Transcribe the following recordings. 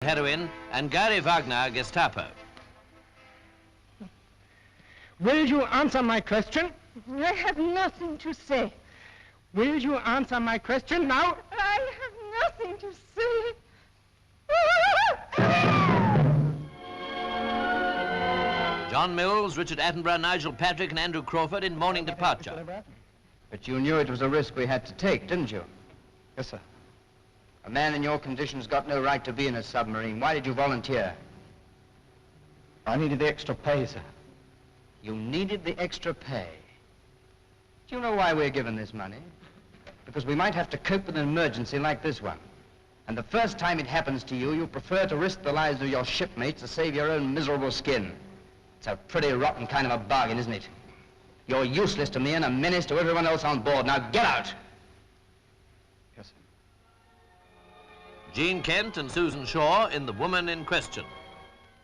heroine, and Gary Wagner, Gestapo. Will you answer my question? I have nothing to say. Will you answer my question now? I have nothing to say. John Mills, Richard Attenborough, Nigel Patrick, and Andrew Crawford in morning departure. But you knew it was a risk we had to take, didn't you? Yes, sir. A man in your conditions got no right to be in a submarine. Why did you volunteer? I needed the extra pay, sir. You needed the extra pay. Do you know why we're given this money? Because we might have to cope with an emergency like this one. And the first time it happens to you, you prefer to risk the lives of your shipmates to save your own miserable skin. It's a pretty rotten kind of a bargain, isn't it? You're useless to me and a menace to everyone else on board. Now get out! Yes, sir. Jean Kent and Susan Shaw in The Woman in Question.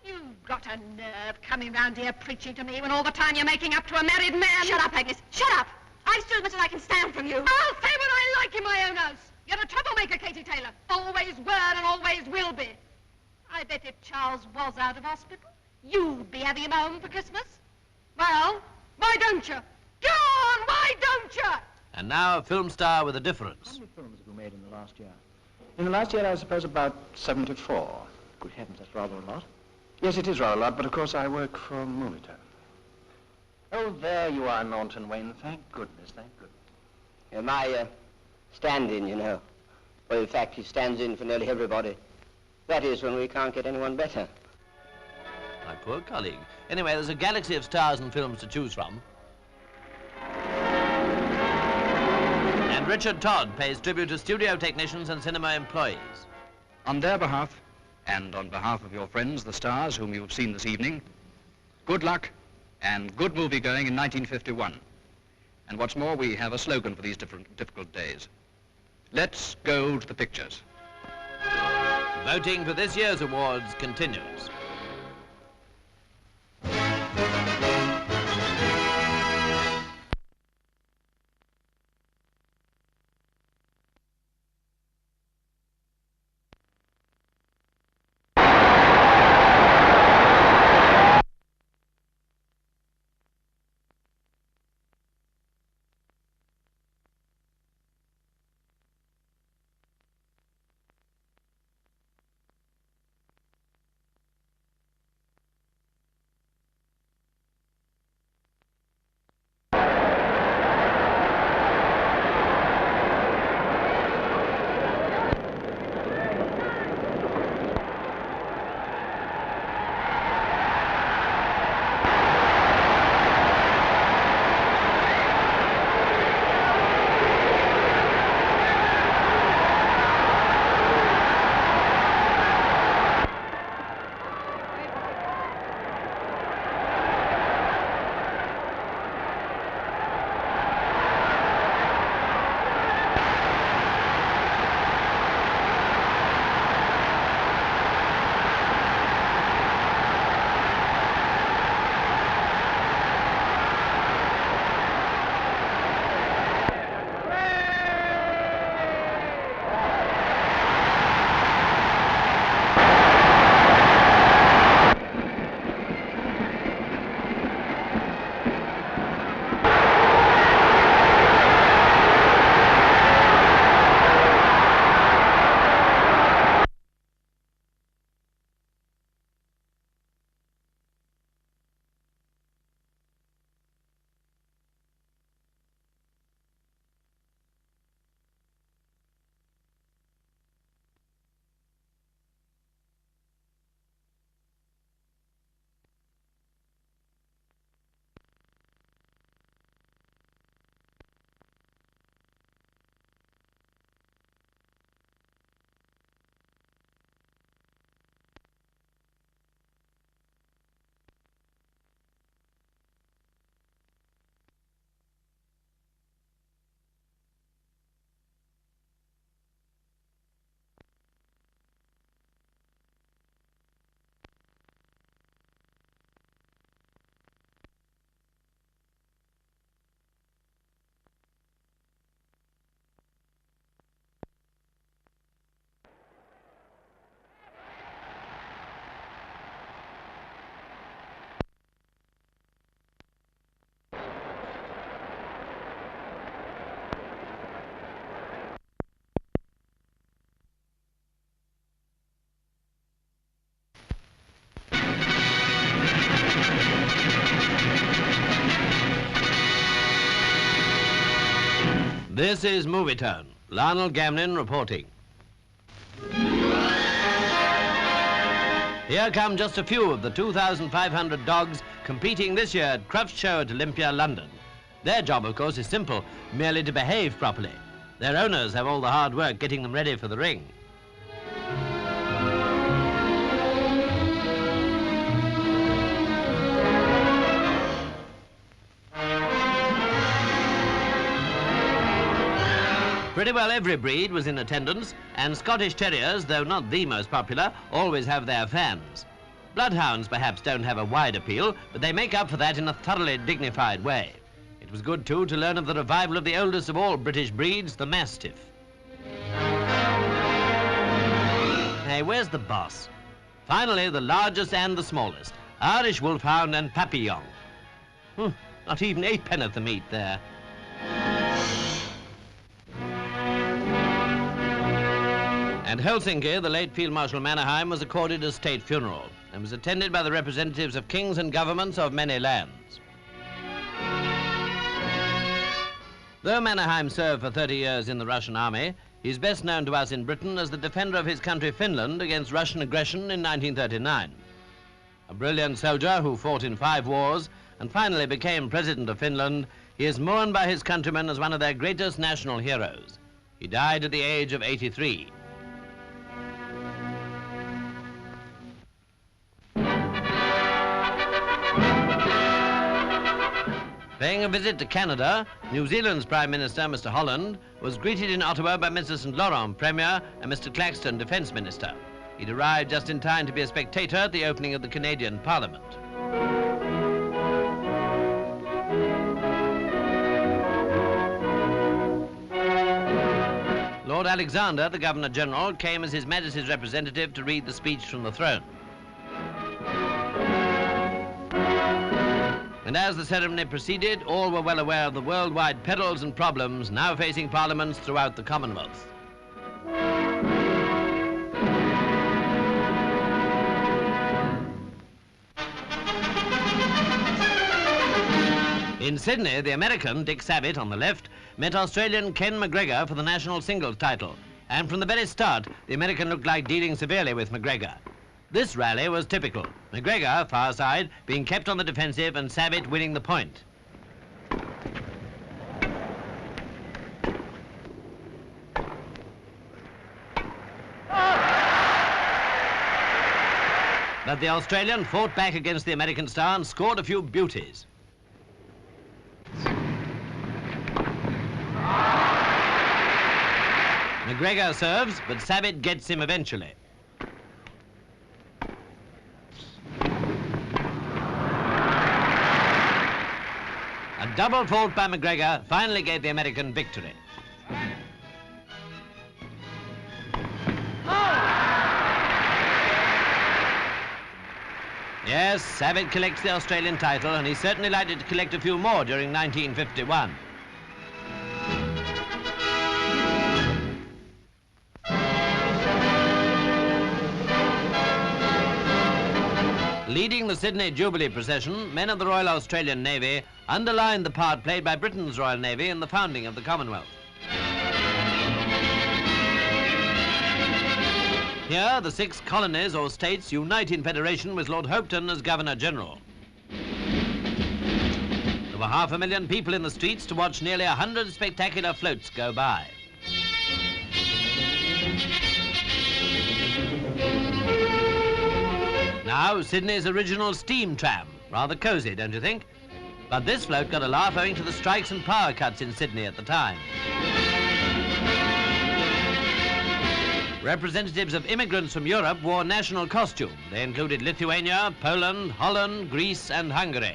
You've got a nerve coming round here preaching to me when all the time you're making up to a married man. Shut up, Agnes. Shut up. I've stood as much as I can stand from you. I'll say what I like in my own house. You're a troublemaker, Katie Taylor. Always were and always will be. I bet if Charles was out of hospital, you'd be having him home for Christmas. Well, why don't you? Go on, why don't you? And now a film star with a difference. How many films have you made in the last year? In the last year, I suppose about 74. Good heavens, that's rather a lot. Yes, it is rather a lot, but of course I work for Movietone. Oh, there you are, Naunton Wayne. Thank goodness, thank goodness. You're my stand-in, you know. Well, in fact, he stands in for nearly everybody. That is, when we can't get anyone better. My poor colleague. Anyway, there's a galaxy of stars and films to choose from. And Richard Todd pays tribute to studio technicians and cinema employees. On their behalf, and on behalf of your friends, the stars, whom you've seen this evening, good luck and good movie going in 1951. And what's more, we have a slogan for these difficult days. Let's go to the pictures. Voting for this year's awards continues. This is Movietone. Lionel Gamlin reporting. Here come just a few of the 2,500 dogs competing this year at Crufts Show at Olympia, London. Their job, of course, is simple, merely to behave properly. Their owners have all the hard work getting them ready for the ring. Pretty well every breed was in attendance, and Scottish Terriers, though not the most popular, always have their fans. Bloodhounds perhaps don't have a wide appeal, but they make up for that in a thoroughly dignified way. It was good, too, to learn of the revival of the oldest of all British breeds, the Mastiff. Hey, where's the boss? Finally, the largest and the smallest, Irish Wolfhound and Papillon. Not even 8 of the meat there. At Helsinki, the late Field Marshal Mannerheim was accorded a state funeral and was attended by the representatives of kings and governments of many lands. Though Mannerheim served for 30 years in the Russian army, he's best known to us in Britain as the defender of his country Finland against Russian aggression in 1939. A brilliant soldier who fought in 5 wars and finally became president of Finland, he is mourned by his countrymen as one of their greatest national heroes. He died at the age of 83. Paying a visit to Canada, New Zealand's Prime Minister, Mr. Holland, was greeted in Ottawa by Mr. St. Laurent, Premier, and Mr. Claxton, Defence Minister. He'd arrived just in time to be a spectator at the opening of the Canadian Parliament. Lord Alexander, the Governor-General, came as His Majesty's representative to read the speech from the throne. And as the ceremony proceeded, all were well aware of the worldwide perils and problems now facing parliaments throughout the Commonwealth. In Sydney, the American, Dick Savitt, on the left, met Australian Ken McGregor for the national singles title. And from the very start, the American looked like dealing severely with McGregor. This rally was typical. McGregor, far side, being kept on the defensive and Savitt winning the point. But the Australian fought back against the American star and scored a few beauties. McGregor serves, but Savitt gets him eventually. A double fault by McGregor finally gave the American victory. Yes, Savitt collects the Australian title, and he's certainly likely to collect a few more during 1951. Leading the Sydney Jubilee procession, men of the Royal Australian Navy underlined the part played by Britain's Royal Navy in the founding of the Commonwealth. Here, the 6 colonies or states unite in federation with Lord Hopetoun as Governor-General. There were 500,000 people in the streets to watch nearly 100 spectacular floats go by. Now, Sydney's original steam tram. Rather cosy, don't you think? But this float got a laugh owing to the strikes and power cuts in Sydney at the time. Representatives of immigrants from Europe wore national costume. They included Lithuania, Poland, Holland, Greece, and Hungary.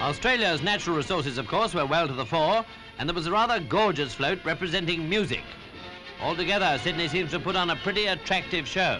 Australia's natural resources, of course, were well to the fore, and there was a rather gorgeous float representing music. Altogether, Sydney seems to put on a pretty attractive show.